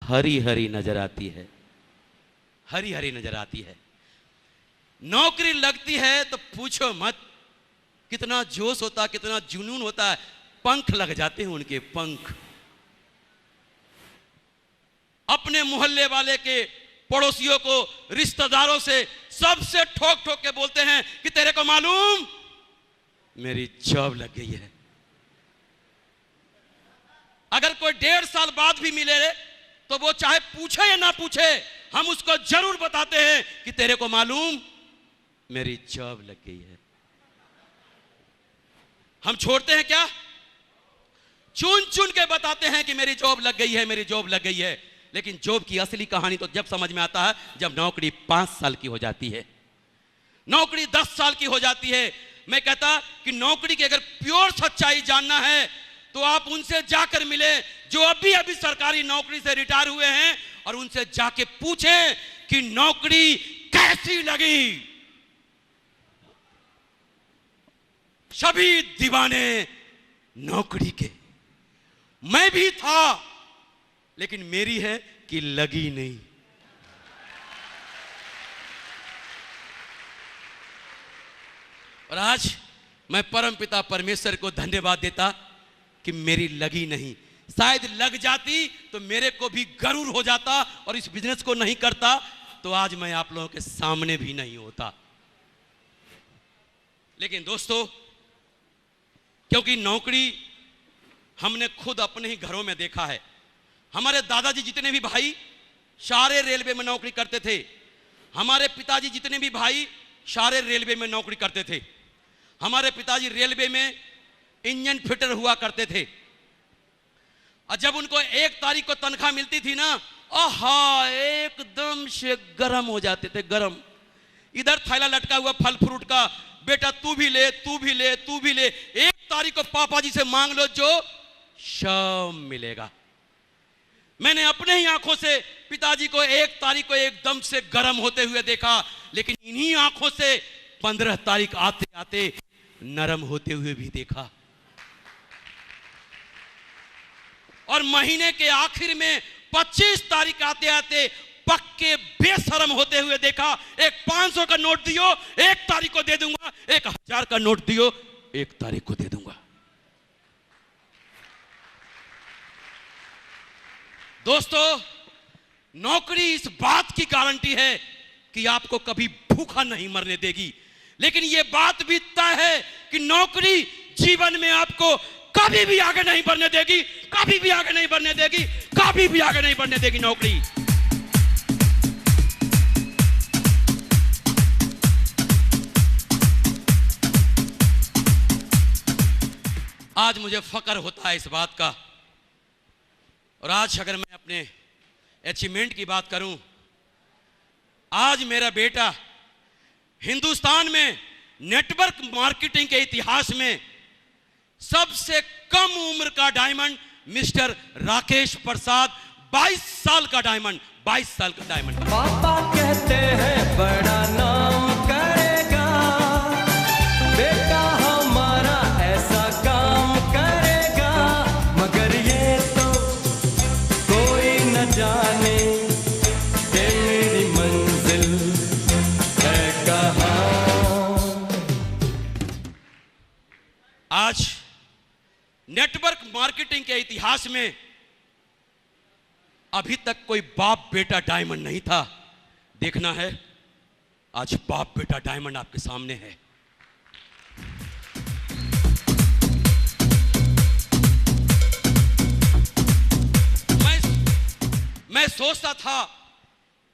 हरी हरी नजर आती है, हरी हरी नजर आती है। नौकरी लगती है तो पूछो मत, कितना जोश होता, कितना जुनून होता है। पंख लग जाते हैं उनके, पंख। अपने मोहल्ले वाले के, पड़ोसियों को, रिश्तेदारों से, सबसे ठोक ठोक के बोलते हैं कि तेरे को मालूम मेरी जॉब लग गई है। अगर कोई 1.5 साल बाद भी मिले तो वो चाहे पूछे या ना पूछे, हम उसको जरूर बताते हैं कि तेरे को मालूम मेरी जॉब लग गई है। हम छोड़ते हैं क्या? चुन चुन के बताते हैं कि मेरी जॉब लग गई है, मेरी जॉब लग गई है। लेकिन जॉब की असली कहानी तो जब समझ में आता है जब नौकरी 5 साल की हो जाती है, नौकरी 10 साल की हो जाती है। मैं कहता कि नौकरी की अगर प्योर सच्चाई जानना है तो आप उनसे जाकर मिले जो अभी अभी सरकारी नौकरी से रिटायर हुए हैं, और उनसे जाके पूछें कि नौकरी कैसी लगी। सभी दीवाने नौकरी के, मैं भी था, लेकिन मेरी है कि लगी नहीं। और आज मैं परमपिता परमेश्वर को धन्यवाद देता कि मेरी लगी नहीं। शायद लग जाती तो मेरे को भी गरूर हो जाता और इस बिजनेस को नहीं करता तो आज मैं आप लोगों के सामने भी नहीं होता। लेकिन दोस्तों, क्योंकि नौकरी हमने खुद अपने ही घरों में देखा है। हमारे दादाजी जितने भी भाई सारे रेलवे में नौकरी करते थे, हमारे पिताजी जितने भी भाई सारे रेलवे में नौकरी करते थे। हमारे पिताजी रेलवे में इंजन फिटर हुआ करते थे, और जब उनको 1 तारीख को तनख्वाह मिलती थी ना, आहा, एकदम से गरम हो जाते थे, गरम। इधर थैला लटका हुआ फल फ्रूट का, बेटा तू भी ले, तू भी ले, तू भी ले। 1 तारीख को पापा जी से मांग लो जो शाम मिलेगा। मैंने अपने ही आंखों से पिताजी को 1 तारीख को एकदम से गर्म होते हुए देखा, लेकिन इन्हीं आंखों से 15 तारीख आते आते नरम होते हुए भी देखा, और महीने के आखिर में 25 तारीख आते आते पक्के बेशरम होते हुए देखा। एक 500 का नोट दियो, 1 तारीख को दे दूंगा, 1000 का नोट दियो, 1 तारीख को दे दूंगा। दोस्तों, नौकरी इस बात की गारंटी है कि आपको कभी भूखा नहीं मरने देगी, लेकिन यह बात भी तय है कि नौकरी जीवन में आपको कभी भी आगे नहीं बढ़ने देगी, कभी भी आगे नहीं बढ़ने देगी, कभी भी आगे नहीं बढ़ने देगी नौकरी। आज मुझे फक्र होता है इस बात का, और आज अगर मैं अपने अचीवमेंट की बात करूं, आज मेरा बेटा हिंदुस्तान में नेटवर्क मार्केटिंग के इतिहास में सबसे कम उम्र का डायमंड मिस्टर राकेश प्रसाद, 22 साल का डायमंड, 22 साल का डायमंड। पापा कहते हैं बड़ा नाम करेगा, बेटा हमारा ऐसा काम करेगा, मगर ये तो कोई न जाने कि मेरी मंजिल है कहां। आज नेटवर्क मार्केटिंग के इतिहास में अभी तक कोई बाप बेटा डायमंड नहीं था। देखना है, आज बाप बेटा डायमंड आपके सामने है। मैं सोचता था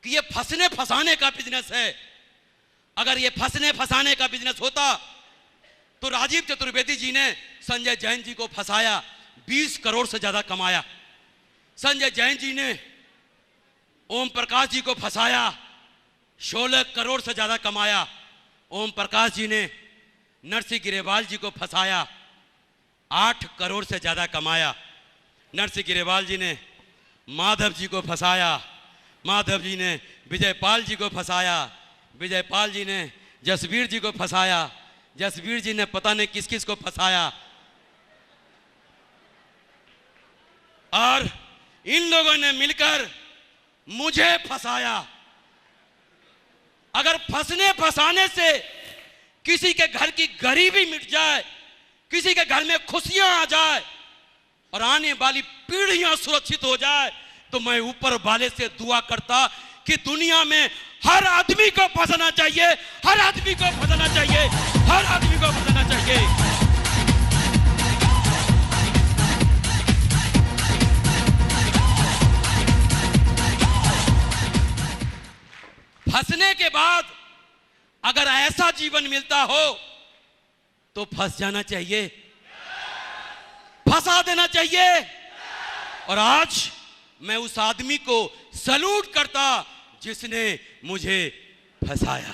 कि ये फंसने फंसाने का बिजनेस है। अगर ये फंसने फंसाने का बिजनेस होता तो राजीव चतुर्वेदी जी ने संजय जैन जी को फंसाया, 20 करोड़ से ज्यादा कमाया। संजय जैन जी ने ओम प्रकाश जी को फंसाया, 16 करोड़ से ज्यादा कमाया। ओम प्रकाश जी ने नरसिंह गिरेवाल जी को फंसाया, 8 करोड़ से ज्यादा कमाया। नरसिंह गिरेवाल जी ने माधव जी को फंसाया, माधव जी ने विजयपाल जी को फंसाया, विजयपाल जी ने जसवीर जी को फंसाया, जसवीर जी ने पता नहीं किस किस को फंसाया। और इन लोगों ने मिलकर मुझे फंसाया। अगर फंसने फंसाने से किसी के घर की गरीबी मिट जाए, किसी के घर में खुशियां आ जाए और आने वाली पीढ़ियां सुरक्षित हो जाए, तो मैं ऊपर वाले से दुआ करता कि दुनिया में हर आदमी को फंसना चाहिए, हर आदमी को फंसना चाहिए, हर आदमी को फंसना चाहिए। फंसने के बाद अगर ऐसा जीवन मिलता हो तो फंस जाना चाहिए, फंसा देना चाहिए। और आज मैं उस आदमी को सैल्यूट करता जिसने मुझे फंसाया।